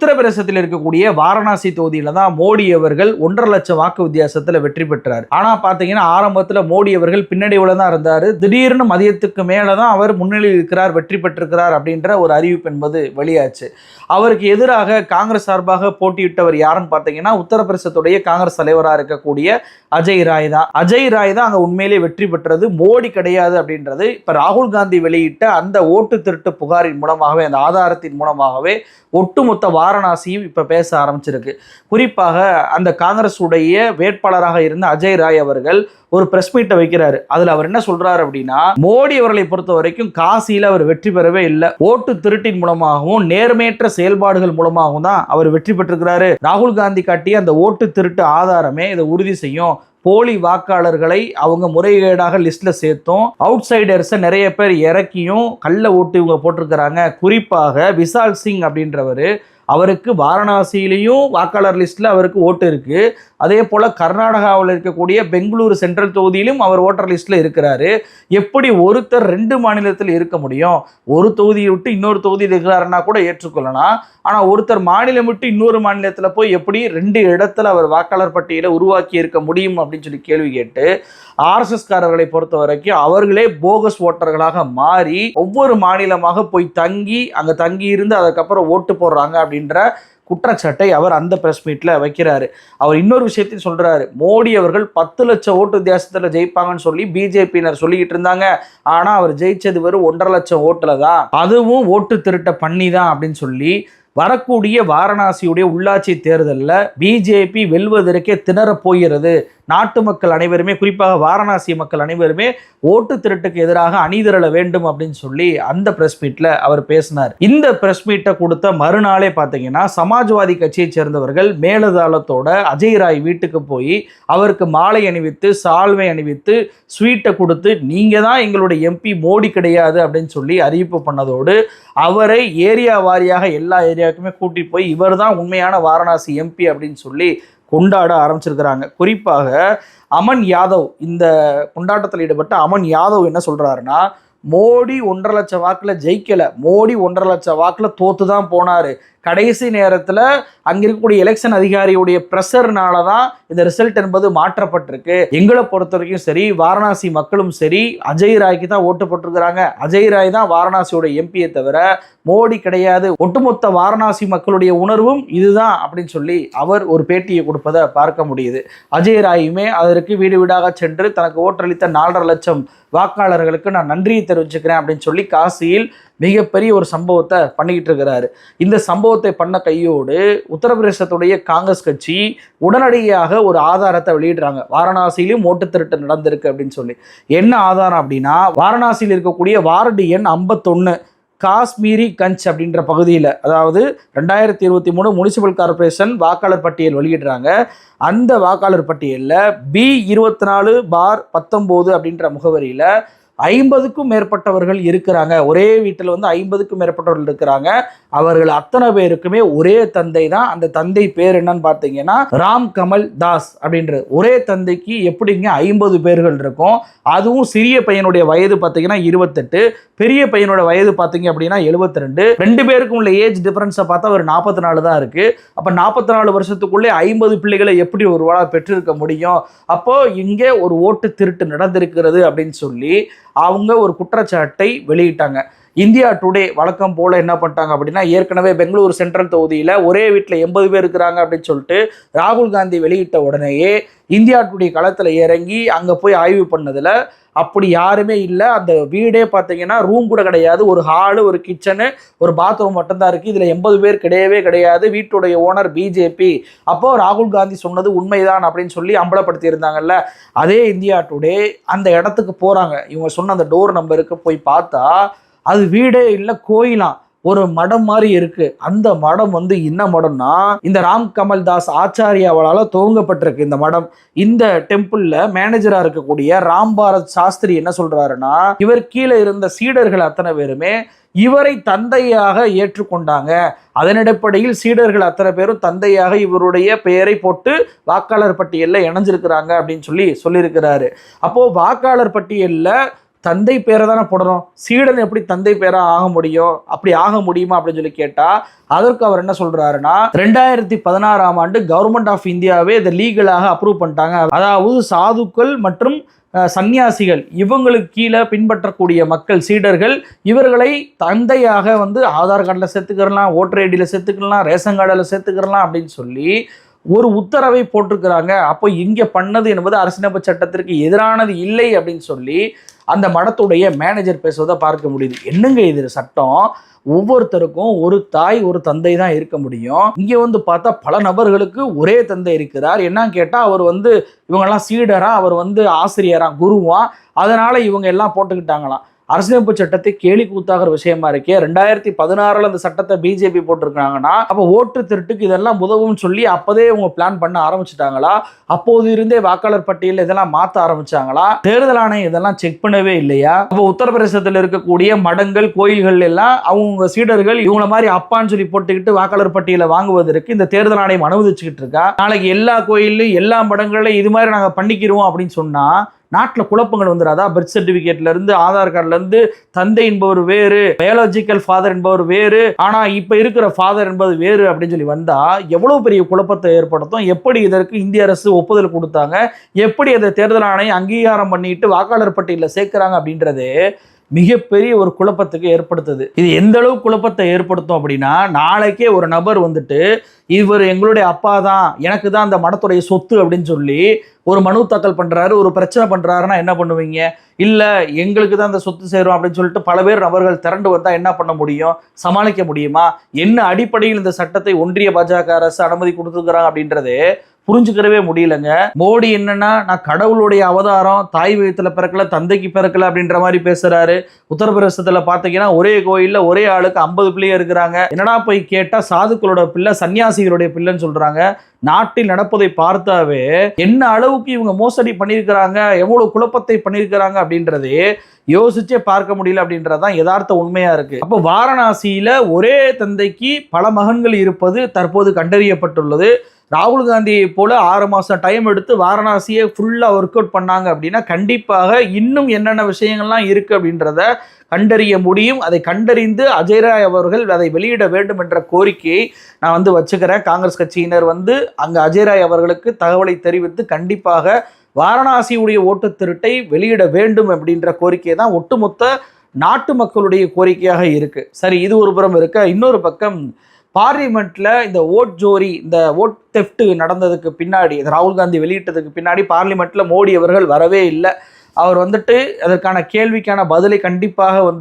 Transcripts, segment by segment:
உத்தரப்பிரதேசத்தில் இருக்கக்கூடிய வாரணாசி தொகுதியில தான் மோடி அவர்கள் 1.5 லட்சம் வாக்கு வித்தியாசத்துல வெற்றி பெற்றார். ஆனா பாத்தீங்கன்னா ஆரம்பத்துல மோடி அவர்கள் பின்னடைவுல தான் இருந்தாரு. திடீர்னு மதியத்துக்கு மேலதான் அவர் முன்னிலையில் இருக்கிறார், வெற்றி பெற்றிருக்கிறார் அப்படின்ற ஒரு அறிவிப்பு என்பது வெளியாச்சு. அவருக்கு எதிராக காங்கிரஸ் சார்பாக போட்டியிட்டவர் யாருன்னு பாத்தீங்கன்னா உத்தரப்பிரதேசத்துடைய காங்கிரஸ் தலைவராக இருக்கக்கூடிய அஜய் ராய் தான். அஜய் ராய் தான் அங்க உண்மையிலே வெற்றி பெற்றது, மோடி கிடையாது அப்படின்றது இப்ப ராகுல் காந்தி வெளியிட்ட அந்த ஓட்டு திருட்டு புகாரின் மூலமாகவே, அந்த ஆதாரத்தின் மூலமாகவே ஒட்டுமொத்த வாரணாசியும் இப்ப பேச ஆரம்பிச்சிருக்கு. குறிப்பாக அந்த காங்கிரஸ் உடைய வேட்பாளராக இருந்த அஜய் ராய் அவர்கள் ஒரு பிரஸ் மீட்டை வைக்கிறாரு. அதுல அவர் என்ன சொல்றாரு அப்படின்னா, மோடி அவர்களை பொறுத்த வரைக்கும் காசியில அவர் வெற்றி பெறவே இல்லை, ஓட்டு திருட்டின் மூலமாகவும் நேர்மையற்ற செயல்பாடுகள் மூலமாகவும் தான் அவர் வெற்றி பெற்றிருக்கிறாரு. ராகுல் காந்தி காட்டிய அந்த ஓட்டு திருட்டு ஆதாரமே இதை உறுதி செய்யும். போலி வாக்காளர்களை அவங்க முறைகேடாக லிஸ்ட்ல சேர்த்தும், அவுட் சைடர்ஸை நிறைய பேர் இறக்கியும் கள்ள ஓட்டு இவங்க போட்டிருக்கிறாங்க. குறிப்பாக விஷால் சிங் அப்படின்றவர், அவருக்கு வாரணாசியிலையும் வாக்காளர் லிஸ்ட்ல அவருக்கு ஓட்டு இருக்கு. அதே போல கர்நாடகாவில் இருக்கக்கூடிய பெங்களூரு சென்ட்ரல் தொகுதியிலும் அவர் ஓட்டர் லிஸ்ட்ல இருக்கிறாரு. எப்படி ஒருத்தர் 2 மாநிலத்தில் இருக்க முடியும்? ஒரு தொகுதியை விட்டு இன்னொரு தொகுதியில் இருக்கிறாருன்னா கூட ஏற்றுக்கொள்ளலாம். ஆனா ஒருத்தர் மாநிலம் விட்டு இன்னொரு மாநிலத்தில் போய் எப்படி 2 இடத்துல அவர் வாக்காளர் பட்டியலை உருவாக்கி இருக்க முடியும் அப்படின்னு சொல்லி கேள்வி கேட்டு, ஆர்எஸ்எஸ் காரர்களை பொறுத்த வரைக்கும் அவர்களே போகஸ் ஓட்டர்களாக மாறி ஒவ்வொரு மாநிலமாக போய் தங்கி அங்க தங்கி இருந்து அதுக்கப்புறம் ஓட்டு போடுறாங்க அப்படின்ற குற்றச்சாட்டை அவர் அந்த பிரஸ் மீட்ல வைக்கிறாரு. அவர் இன்னொரு விஷயத்தையும் சொல்றாரு, மோடி அவர்கள் 10 லட்சம் ஓட்டு வித்தியாசத்துல ஜெயிப்பாங்கன்னு சொல்லி பிஜேபியினர் சொல்லிக்கிட்டு இருந்தாங்க. ஆனா அவர் ஜெயிச்சது வெறும் 1.5 லட்சம் ஓட்டுல தான், அதுவும் ஓட்டு திருட்ட பண்ணி தான் அப்படின்னு சொல்லி வரக்கூடிய வாரணாசியுடைய உள்ளாட்சி தேர்தலில் பிஜேபி வெல்வதற்கே திணற போகிறது. நாட்டு மக்கள் அனைவருமே, குறிப்பாக வாரணாசி மக்கள் அனைவருமே ஓட்டு திருட்டுக்கு எதிராக அணிதிரள வேண்டும் அப்படின்னு சொல்லி அந்த பிரஸ் மீட்ல அவர் பேசினார். இந்த பிரஸ் மீட்டை கொடுத்த மறுநாளே பார்த்தீங்கன்னா சமாஜ்வாதி கட்சியை சேர்ந்தவர்கள் மேலதாளத்தோட அஜய் ராய் வீட்டுக்கு போய் அவருக்கு மாலை அணிவித்து, சால்வை அணிவித்து, ஸ்வீட்டை கொடுத்து, நீங்க தான் எங்களுடைய எம்பி, மோடி கிடையாது அப்படின்னு சொல்லி அறிவிப்பு பண்ணதோடு அவரை ஏரியா வாரியாக எல்லா ஏரியாவுக்குமே கூட்டிட்டு போய் இவர் தான் உண்மையான வாரணாசி எம்பி அப்படின்னு சொல்லி கொண்டாட ஆரம்பிச்சிருக்கிறாங்க. குறிப்பாக அமன் யாதவ், இந்த கொண்டாட்டத்தில் ஈடுபட்ட அமன் யாதவ் என்ன சொல்றாருன்னா, மோடி 1.5 லட்சம் வாக்குல ஜெயிக்கல, மோடி 1.5 லட்சம் வாக்குல தோத்து தான் போனாரு. கடைசி நேரத்தில் அங்க இருக்கக்கூடிய எலெக்ஷன் அதிகாரியுடைய பிரஷர்னால தான் இந்த ரிசல்ட் என்பது மாற்றப்பட்டிருக்கு. எங்களை பொறுத்த வரைக்கும் சரி, வாரணாசி மக்களும் சரி, அஜய் ராய்க்கு தான் ஓட்டு போட்டிருக்கிறாங்க. அஜய் ராய் தான் வாரணாசியோட எம்பியை தவிர மோடி கிடையாது. ஒட்டுமொத்த வாரணாசி மக்களுடைய உணர்வும் இதுதான் அப்படின்னு சொல்லி அவர் ஒரு பேட்டியை கொடுப்பதை பார்க்க முடியுது. அஜய் ராயுமே அதற்கு வீடு வீடாக சென்று தனக்கு ஓட்டளித்த 4.5 லட்சம் வாக்காளர்களுக்கு நான் நன்றியை தெரிவிச்சுக்கிறேன் அப்படின்னு சொல்லி காசியில் மிகப்பெரிய ஒரு சம்பவத்தை பண்ணிக்கிட்டு இருக்கிறாரு. இந்த சம்பவத்தை பண்ண கையோடு உத்தரப்பிரதேசத்துடைய காங்கிரஸ் கட்சி உடனடியாக ஒரு ஆதாரத்தை வெளியிடுறாங்க. வாரணாசியிலும் ஓட்டு திருட்டு நடந்திருக்கு அப்படின்னு சொல்லி. என்ன ஆதாரம் அப்படின்னா, வாரணாசியில் இருக்கக்கூடிய வார்டு எண் 51 காஷ்மீரி கஞ்ச் அப்படின்ற பகுதியில், அதாவது 2023 முனிசிபல் கார்பரேஷன் வாக்காளர் பட்டியல் வெளியிடுறாங்க. அந்த வாக்காளர் பட்டியலில் B24/19 அப்படின்ற முகவரியில் 50க்கும் மேற்பட்டவர்கள் இருக்கிறாங்க. ஒரே வீட்டில் 50க்கும் மேற்பட்டவர்கள் இருக்கிறாங்க. அவர்கள் அத்தனை பேருக்குமே ஒரே தந்தை தான். அந்த தந்தை பேர் என்னன்னு பார்த்தீங்கன்னா ராம் கமல் தாஸ் அப்படின்றது. ஒரே தந்தைக்கு எப்படிங்க 50 பேர்கள் இருக்கும்? அதுவும் சிறிய பையனுடைய வயது பார்த்தீங்கன்னா 28, பெரிய பையனோட வயது பார்த்தீங்க அப்படின்னா 72. 2 பேருக்கும் உள்ள ஏஜ் டிஃபரன்ஸை பார்த்தா ஒரு 44 தான் இருக்கு. அப்போ 44 வருஷத்துக்குள்ளே 50 பிள்ளைகளை எப்படி ஒரு வாழ பெற்றிருக்க முடியும்? அப்போ இங்கே ஒரு ஓட்டு திருட்டு நடந்திருக்கிறது அப்படின்னு சொல்லி அவங்க ஒரு குற்றச்சாட்டை வெளியிட்டாங்க. இந்தியா டுடே வழக்கம் போல என்ன பண்ணிட்டாங்க அப்படின்னா, ஏற்கனவே பெங்களூரு சென்ட்ரல் தொகுதியில் ஒரே வீட்டில் 80 பேர் இருக்கிறாங்க அப்படின்னு சொல்லிட்டு ராகுல் காந்தி வெளியிட்ட உடனேயே இந்தியா டுடே களத்தில் இறங்கி அங்கே போய் ஆய்வு பண்ணதில் அப்படி யாருமே இல்லை. அந்த வீடே பார்த்தீங்கன்னா ரூம் கூட கிடையாது, ஒரு ஹாலு, ஒரு கிச்சனு, ஒரு பாத்ரூம் மட்டும்தான் இருக்குது. இதில் 80 பேர் கிடையவே கிடையாது. வீட்டுடைய ஓனர் பிஜேபி. அப்போ ராகுல் காந்தி சொன்னது உண்மைதான் அப்படின்னு சொல்லி அம்பலப்படுத்தி இருந்தாங்கல்ல. அதே இந்தியா டுடே அந்த இடத்துக்கு போகிறாங்க. இவங்க சொன்ன அந்த டோர் நம்பருக்கு போய் பார்த்தா அது வீடே இல்லை, கோயிலாம். ஒரு மடம் மாதிரி இருக்கு. அந்த மடம் என்ன மடம்னா, இந்த ராம் கமல் தாஸ் ஆச்சாரியாவால துவங்கப்பட்டிருக்கு இந்த மடம். இந்த டெம்பிள்ல மேனேஜரா இருக்கக்கூடிய ராம் பாரத் சாஸ்திரி என்ன சொல்றாருன்னா, இவர் கீழே இருந்த சீடர்கள் அத்தனை பேருமே இவரை தந்தையாக ஏற்றுக்கொண்டாங்க. அதன் அடிப்படையில் சீடர்கள் அத்தனை பேரும் தந்தையாக இவருடைய பெயரை போட்டு வாக்காளர் பட்டியலில் இணைஞ்சிருக்கிறாங்க அப்படின்னு சொல்லியிருக்கிறாரு. அப்போ வாக்காளர் பட்டியலில் தந்தை பேரை தானே போடணும், சீடன் எப்படி தந்தை பேரா ஆக முடியும், அப்படி ஆக முடியுமா அப்படின்னு சொல்லி கேட்டா அதற்கு அவர் என்ன சொல்றாருன்னா 2016ஆம் ஆண்டு கவர்மெண்ட் ஆஃப் இந்தியாவே இதை லீகலாக அப்ரூவ் பண்ணிட்டாங்க. அதாவது சாதுக்கள் மற்றும் சன்னியாசிகள் இவங்களுக்கு கீழே பின்பற்றக்கூடிய மக்கள் சீடர்கள் இவர்களை தந்தையாக ஆதார் கார்டில் சேர்த்துக்கிறலாம், ஓட்டர் ஐடியில் சேர்த்துக்கலாம், ரேஷன் கார்டில் சேர்த்துக்கிறலாம் அப்படின்னு சொல்லி ஒரு உத்தரவை போட்டிருக்கிறாங்க. அப்போ இங்கே பண்ணது என்பது அரசியலமைப்பு சட்டத்திற்கு எதிரானது இல்லை அப்படின்னு சொல்லி அந்த மடத்துடைய மேனேஜர் பேசுவதை பார்க்க முடியுது. என்னங்க இது சட்டம்? ஒவ்வொருத்தருக்கும் ஒரு தாய் ஒரு தந்தை தான் இருக்க முடியும். இங்கே பார்த்தா பல நபர்களுக்கு ஒரே தந்தை இருக்கிறார். என்னன்னு கேட்டால் அவர் இவங்கெல்லாம் சீடரா, அவர் ஆசிரியரா, குருவா, அதனால இவங்க எல்லாம் போட்டுக்கிட்டாங்களாம். அரசியலமைப்பு சட்டத்தை கேலி கூத்தாகிற விஷயமா இருக்கே. 2016 அந்த சட்டத்தை பிஜேபி போட்டிருக்காங்கன்னா அப்போ ஓட்டு திருட்டுக்கு இதெல்லாம் உதவும்னு சொல்லி அப்போதே இவங்க பிளான் பண்ண ஆரம்பிச்சுட்டாங்களா? அப்போது இருந்தே வாக்காளர் பட்டியலில் இதெல்லாம் மாற்ற ஆரம்பிச்சாங்களா? தேர்தல் ஆணையம் இதெல்லாம் செக் பண்ணவே இல்லையா? அப்போ உத்தரப்பிரதேசத்தில் இருக்கக்கூடிய மடங்கள் கோயில்கள் எல்லாம் அவங்க சீடர்கள் இவங்கள மாதிரி அப்பான்னு சொல்லி போட்டுக்கிட்டு வாக்காளர் பட்டியலை வாங்குவதற்கு இந்த தேர்தல் ஆணையம் அனுமதிச்சுக்கிட்டு இருக்கா? நாளைக்கு எல்லா கோயிலும் எல்லா மடங்களையும் இது மாதிரி நாங்கள் பண்ணிக்கிறோம் அப்படின்னு சொன்னா நாட்டில் குழப்பங்கள் வந்துடாதா? பர்த் சர்டிபிகேட்ல இருந்து ஆதார் கார்டுல இருந்து தந்தை என்பவர் வேறு, பயாலஜிக்கல் ஃபாதர் என்பவர் வேறு, ஆனா இப்ப இருக்கிற ஃபாதர் என்பது வேறு அப்படின்னு சொல்லி வந்தா எவ்வளவு பெரிய குழப்பத்தை ஏற்படுத்தும். எப்படி இதற்கு இந்திய அரசு ஒப்புதல் கொடுத்தாங்க, எப்படி அதை தேர்தல் ஆணையம் அங்கீகாரம் பண்ணிட்டு வாக்காளர் பட்டியலில் சேர்க்கிறாங்க அப்படின்றது மிகப்பெரிய ஒரு குழப்பத்துக்கு ஏற்படுத்துது. இது எந்த அளவு குழப்பத்தை ஏற்படுத்தும் அப்படின்னா நாளைக்கே ஒரு நபர் இவர் எங்களுடைய அப்பா தான், எனக்கு தான் அந்த மடத்துடைய சொத்து அப்படின்னு சொல்லி ஒரு மனு தாக்கல் பண்றாரு, ஒரு பிரச்சனை பண்றாருன்னா என்ன பண்ணுவீங்க? இல்ல எங்களுக்கு தான் அந்த சொத்து சேரும் அப்படின்னு சொல்லிட்டு பல பேர் நபர்கள் திரண்டு வந்தா என்ன பண்ண முடியும்? சமாளிக்க முடியுமா? என்ன அடிப்படையில் இந்த சட்டத்தை ஒன்றிய பாஜக அரசு அனுமதி கொடுத்துருக்காங்க அப்படின்றது புரிஞ்சுக்கிறவே முடியலங்க. மோடி என்னன்னா நான் கடவுளுடைய அவதாரம், தாய் வயிற்றுல பிறக்கல தந்தைக்கு பிறக்கல அப்படின்ற மாதிரி பேசுறாரு. உத்தரப்பிரதேசத்துல பாத்தீங்கன்னா ஒரே கோயில்ல ஒரே ஆளுக்கு 50 பிள்ளைங்க இருக்கிறாங்க. என்னடா போய் கேட்டா சாதுக்களோட பிள்ளை சன்னியாசிகளுடைய பிள்ளைன்னு சொல்றாங்க. நாட்டில் நடப்பதை பார்த்தாவே என்ன அளவுக்கு இவங்க மோசடி பண்ணியிருக்கிறாங்க, எவ்வளவு குழப்பத்தை பண்ணியிருக்கிறாங்க அப்படின்றது யோசிச்சே பார்க்க முடியல அப்படின்றதான் யதார்த்த உண்மையா இருக்கு. அப்போ வாரணாசியில ஒரே தந்தைக்கு பல மகன்கள் இருப்பது தற்போது கண்டறியப்பட்டுள்ளது. ராகுல் காந்தியை போல 6 மாதம் டைம் எடுத்து வாரணாசியை ஃபுல்லாக ஒர்க் அவுட் பண்ணாங்க அப்படின்னா கண்டிப்பாக இன்னும் என்னென்ன விஷயங்கள்லாம் இருக்குது அப்படின்றத கண்டறிய முடியும். அதை கண்டறிந்து அஜய் ராய் அவர்கள் அதை வெளியிட வேண்டும் என்ற கோரிக்கையை நான் வச்சுக்கிறேன். காங்கிரஸ் கட்சியினர் அங்கே அஜய் ராய் அவர்களுக்கு தகவலை தெரிவித்து கண்டிப்பாக வாரணாசியுடைய ஓட்டு திருட்டை வெளியிட வேண்டும் அப்படின்ற கோரிக்கை தான் ஒட்டுமொத்த நாட்டு மக்களுடைய கோரிக்கையாக இருக்கு. சரி, இது ஒரு புறம் இருக்க, இன்னொரு பக்கம் பார்லிமெண்ட்ல இந்த ஓட் ஜோரி, இந்த ஓட் தெஃப்ட் நடந்ததுக்கு பின்னாடி, ராகுல் காந்தி வெளியிட்டதுக்கு பின்னாடி பார்லிமெண்ட்ல மோடி அவர்கள் வரவே இல்லை. அவர் அதற்கான கேள்விக்கான பதிலை கண்டிப்பாக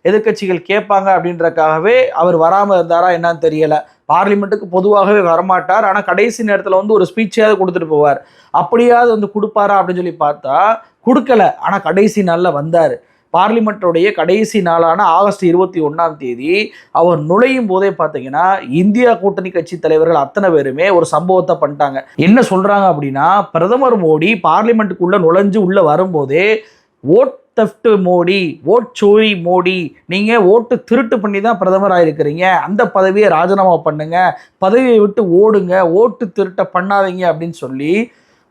எதிர்கட்சிகள் கேட்பாங்க அப்படின்றக்காகவே அவர் வராமல் இருந்தாரா என்னன்னு தெரியல. பார்லிமெண்ட்டுக்கு பொதுவாகவே வரமாட்டார், ஆனால் கடைசி நேரத்தில் ஒரு ஸ்பீச்சாவது கொடுத்துட்டு போவார். அப்படியாவது கொடுப்பாரா அப்படின்னு சொல்லி பார்த்தா கொடுக்கல, ஆனால் கடைசி நாளில் வந்தார். பார்லிமெண்ட்டுடைய கடைசி நாளான ஆகஸ்ட் 21ஆம் தேதி அவர் நுழையும் போதே பார்த்தீங்கன்னா இந்தியா கூட்டணி கட்சி தலைவர்கள் அத்தனை பேருமே ஒரு சம்பவத்தை பண்ணிட்டாங்க. என்ன சொல்றாங்க அப்படின்னா, பிரதமர் மோடி பார்லிமெண்ட்டுக்குள்ள நுழைஞ்சு உள்ள வரும்போதே ஓட் தெஃப்ட் மோடி, ஓட் சோரி மோடி, நீங்க ஓட்டு திருட்டு பண்ணி தான் பிரதமராக இருக்கிறீங்க, அந்த பதவியை ராஜினாமா பண்ணுங்க, பதவியை விட்டு ஓடுங்க, ஓட்டு திருட்ட பண்ணாதீங்க அப்படின்னு சொல்லி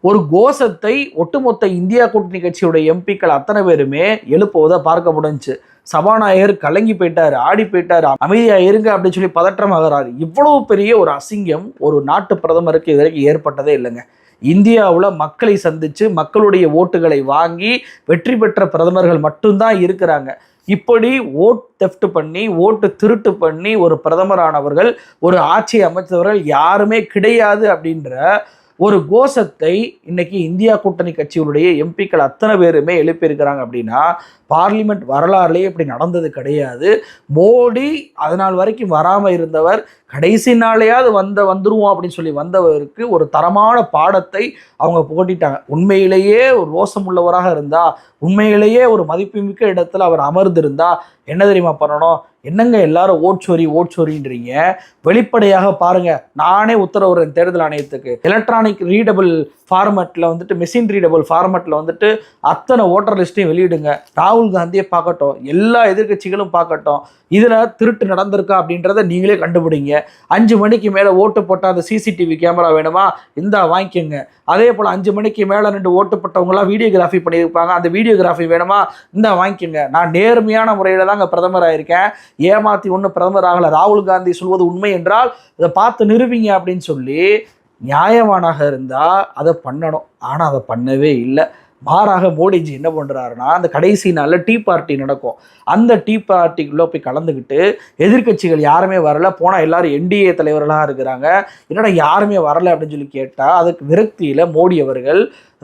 ஒரு கோஷத்தை ஒட்டுமொத்த இந்தியா கூட்டணி கட்சியுடைய எம்பிக்கள் அத்தனை பேருமே எழுப்புவதை பார்க்க முடிஞ்சு. சபாநாயகர் கலங்கி போயிட்டாரு, ஆடி போயிட்டாரு, அமைதியா இருங்க அப்படின்னு சொல்லி பதற்றமாகறாரு. இவ்வளவு பெரிய ஒரு அசிங்கம் ஒரு நாட்டு பிரதமருக்கு இதுவரைக்கும் ஏற்பட்டதே இல்லைங்க. இந்தியாவில் மக்களை சந்திச்சு மக்களுடைய ஓட்டுகளை வாங்கி வெற்றி பெற்ற பிரதமர்கள் மட்டும்தான் இருக்கிறாங்க. இப்படி ஓட் தெஃப்ட் பண்ணி ஓட்டு திருட்டு பண்ணி ஒரு பிரதமரானவர்கள், ஒரு ஆட்சி அமைச்சவர்கள் யாருமே கிடையாது அப்படின்ற ஒரு கோஷத்தை இன்னைக்கு இந்தியா கூட்டணி கட்சிகளுடைய எம்பிக்கள் அத்தனை பேருமே எழுப்பியிருக்கிறாங்க. அப்படின்னா பார்லிமெண்ட் வரலாறுலேயே இப்படி நடந்தது கிடையாது. மோடி அதனால் வரைக்கும் வராமல் இருந்தவர் கடைசி நாளையாவது வந்துருவோம் அப்படின்னு சொல்லி வந்தவருக்கு ஒரு தரமான பாடத்தை அவங்க புகட்டிட்டாங்க. உண்மையிலேயே ஒரு ரோசம் உள்ளவராக இருந்தா, உண்மையிலேயே ஒரு மதிப்புமிக்க இடத்துல அவர் அமர்ந்திருந்தா என்ன தெரியுமா பண்ணணும்? என்னங்க எல்லாரும் ஓட் சோரின்றீங்க, வெளிப்படையாக பாருங்க. நானே உத்தரவுறேன் தேர்தல் ஆணையத்துக்கு, எலக்ட்ரானிக் ரீடபிள் ஃபார்மேட்டில் மெஷின் ரீடபிள் ஃபார்மேட்டில் அத்தனை ஓட்டர் லிஸ்ட்டையும் வெளியிடுங்க. ராகுல் ராகுல் காந்தியை பார்க்கட்டும், எல்லா எதிர்க்கட்சிகளும் பார்க்கட்டும், இதில் திருட்டு நடந்திருக்கா அப்படின்றத நீங்களே கண்டுபிடிங்க. 5 மணிக்கு மேலே ஓட்டு போட்டால் அந்த சிசிடிவி கேமரா வேணுமா, இந்தா வாங்கிக்கோங்க. அதே போல் 5 மணிக்கு மேலே 2 ஓட்டு போட்டவங்களாம் வீடியோகிராஃபி பண்ணியிருப்பாங்க, அந்த வீடியோகிராஃபி வேணுமா, இந்தா வாங்கிக்கோங்க. நான் நேர்மையான முறையில் தாங்க பிரதமர் ஆயிருக்கேன், ஏமாற்றி ஒன்றும் பிரதமர் ஆகலை. ராகுல் காந்தி சொல்வது உண்மை என்றால் இதை பார்த்து நிரூபிங்க அப்படின்னு சொல்லி நியாயமானாக இருந்தால் அதை பண்ணணும். ஆனால் அதை பண்ணவே இல்லை. மாறாக மோடிஜி என்ன பண்ணுறாருன்னா, அந்த கடைசி நாளில் டீ பார்ட்டி நடக்கும், அந்த டீ பார்ட்டிக்குள்ளே போய் கலந்துக்கிட்டு எதிர்க்கட்சிகள் யாருமே வரலை, போனால் எல்லாரும் என்டிஏ தலைவர்களாக இருக்கிறாங்க, என்னடா யாருமே வரலை அப்படின்னு சொல்லி கேட்டால் அதுக்கு விரக்தியில் மோடி அவர்கள்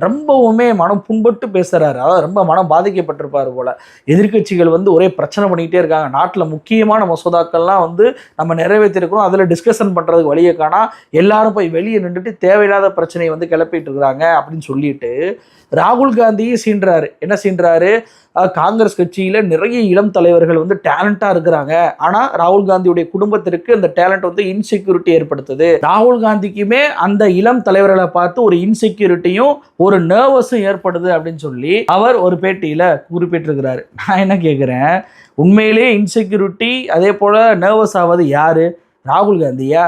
ரொம்பவுமே மனம் புண்பட்டு பேசுகிறாரு. அதாவது ரொம்ப மனம் பாதிக்கப்பட்டிருப்பார் போல். எதிர்க்கட்சிகள் ஒரே பிரச்சனை பண்ணிக்கிட்டே இருக்காங்க, நாட்டில் முக்கியமான மசோதாக்கள்லாம் நம்ம நிறைவேற்றிருக்கிறோம், அதில் டிஸ்கஷன் பண்ணுறதுக்கு வழியை காணா எல்லாரும் போய் வெளியே நின்றுட்டு தேவையில்லாத பிரச்சனையை கிளப்பிட்டு இருக்கிறாங்க அப்படின்னு சொல்லிட்டு ராகுல் காந்தியை சீன்றாரு. என்ன சீன்றாரு, காங்கிரஸ் கட்சியில் நிறைய இளம் தலைவர்கள் டேலண்டாக இருக்கிறாங்க, ஆனால் ராகுல் காந்தியுடைய குடும்பத்திற்கு அந்த டேலண்ட் இன்செக்யூரிட்டி ஏற்படுத்துது. ராகுல் காந்திக்குமே அந்த இளம் தலைவர்களை பார்த்து ஒரு இன்செக்யூரிட்டியும் ஒரு நர்வஸும் ஏற்படுது அப்படின்னு சொல்லி அவர் ஒரு பேட்டியில் குறிப்பிட்டிருக்கிறாரு. நான் என்ன கேட்குறேன், உண்மையிலேயே இன்செக்யூரிட்டி அதே போல் நர்வஸ் ஆவது யாரு, ராகுல் காந்தியா?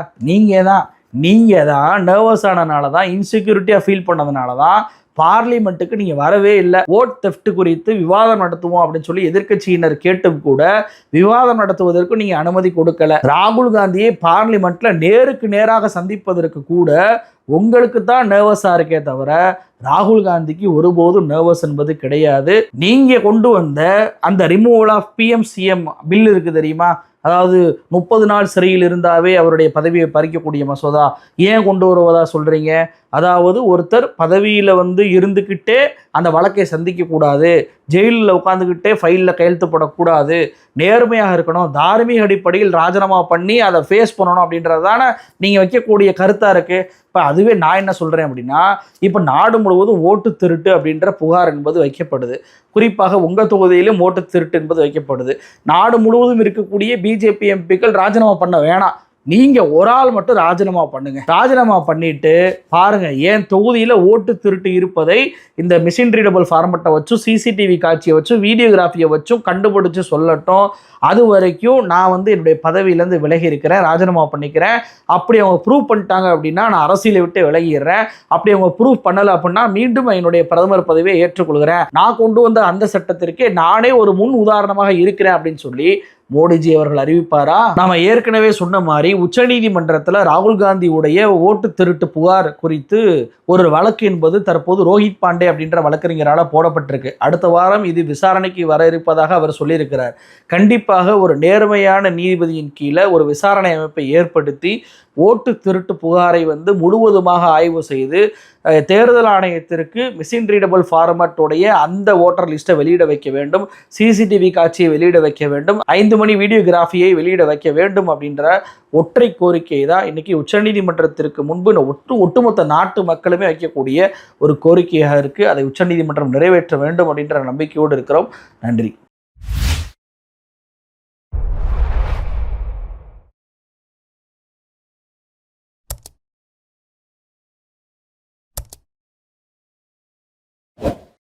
நீங்கள் தான் நர்வஸ் ஆனதுனால தான், இன்செக்யூரிட்டியாக ஃபீல் பண்ணதுனால தான் பார்லிமெண்ட்டுக்கு நீங்கள் வரவே இல்லை. ஓட் தெஃப்ட் குறித்து விவாதம் நடத்துவோம் அப்படின்னு சொல்லி எதிர்க்கட்சியினர் கேட்டும் கூட விவாதம் நடத்துவதற்கு நீங்கள் அனுமதி கொடுக்கல. ராகுல் காந்தியை பார்லிமெண்ட்ல நேருக்கு நேராக சந்திப்பதற்கு கூட உங்களுக்கு தான் நர்வஸாக இருக்கே தவிர ராகுல் காந்திக்கு ஒருபோதும் நர்வஸ் என்பது கிடையாது. நீங்கள் கொண்டு வந்த அந்த ரிமூவல் ஆஃப் பிஎம்சிஎம் பில் இருக்குது தெரியுமா, அதாவது 30 நாள் சிறையில் இருந்தாவே அவருடைய பதவியை பறிக்கக்கூடிய மசோதா, ஏன் கொண்டு வருவதா சொல்கிறீங்க? அதாவது ஒருத்தர் பதவியில் இருந்துக்கிட்டே அந்த வழக்கை சந்திக்கக்கூடாது, ஜெயிலில் உட்காந்துக்கிட்டே ஃபைலில் கையெழுத்து போடக்கூடாது, நேர்மையாக இருக்கணும், தார்மீக அடிப்படையில் ராஜினாமா பண்ணி அதை ஃபேஸ் பண்ணணும் அப்படின்றது தானே நீங்கள் வைக்கக்கூடிய கருத்தாக இருக்குது. இப்போ அதுவே நான் என்ன சொல்கிறேன் அப்படின்னா, இப்போ நாடு முழுவதும் ஓட்டு திருட்டு அப்படின்ற புகார் என்பது வைக்கப்படுது. குறிப்பாக உங்கள் தொகுதியிலும் ஓட்டு திருட்டு என்பது வைக்கப்படுது. நாடு முழுவதும் இருக்கக்கூடிய பிஜேபி எம்பிக்கள் ராஜினாமா பண்ண வேணாம், நீங்கள் ஒரு ஆள் மட்டும் ராஜினாமா பண்ணுங்க. ராஜினாமா பண்ணிட்டு பாருங்க, என் தொகுதியில் ஓட்டு திருட்டு இருப்பதை இந்த மிஷின் ரீடபிள் ஃபார்மெட்டை வச்சும் சிசிடிவி காட்சியை வச்சும் வீடியோகிராஃபியை வச்சும் கண்டுபிடிச்சு சொல்லட்டும். அது வரைக்கும் நான் என்னுடைய பதவியிலேருந்து விலகி இருக்கிறேன், ராஜினாமா பண்ணிக்கிறேன். அப்படி அவங்க ப்ரூவ் பண்ணிட்டாங்க அப்படின்னா நான் அரசியலை விட்டு விலகிடுறேன். அப்படி அவங்க ப்ரூவ் பண்ணலை அப்படின்னா மீண்டும் என்னுடைய பிரதமர் பதவியை ஏற்றுக்கொள்கிறேன். நான் கொண்டு வந்த அந்த சட்டத்திற்கு நானே ஒரு முன் உதாரணமாக இருக்கிறேன் அப்படின்னு சொல்லி மோடிஜி அவர்கள் அறிவிப்பாரா? நாம ஏற்கனவே சொன்ன மாதிரி உச்சநீதிமன்றத்தில் ராகுல் காந்தியுடைய ஓட்டு திருட்டு புகார் குறித்து ஒரு வழக்கு என்பது தற்போது ரோஹித் பாண்டே அப்படின்ற வழக்கறிஞரால் போடப்பட்டிருக்கு. அடுத்த வாரம் இது விசாரணைக்கு வர இருப்பதாக அவர் சொல்லியிருக்கிறார். கண்டிப்பாக ஒரு நேர்மையான நீதிபதியின் கீழே ஒரு விசாரணை அமைப்பை ஏற்படுத்தி ஓட்டு திருட்டு புகாரை முழுவதுமாக ஆய்வு செய்து தேர்தல் ஆணையத்திற்கு மிஷின் ரீடபிள் ஃபார்மட்டோடைய அந்த ஓட்டர் லிஸ்ட்டை வெளியிட வைக்க வேண்டும், சிசிடிவி காட்சியை வெளியிட வைக்க வேண்டும், 5 மணி வீடியோகிராஃபியை வெளியிட வைக்க வேண்டும் அப்படின்ற ஒற்றை கோரிக்கை தான் இன்னைக்கு உச்சநீதிமன்றத்திற்கு முன்பு ஒட்டுமொத்த நாட்டு மக்களுமே வைக்கக்கூடிய ஒரு கோரிக்கையாக இருக்குது. அதை உச்சநீதிமன்றம் நிறைவேற்ற வேண்டும் அப்படின்ற நம்பிக்கையோடு இருக்கிறோம். நன்றி.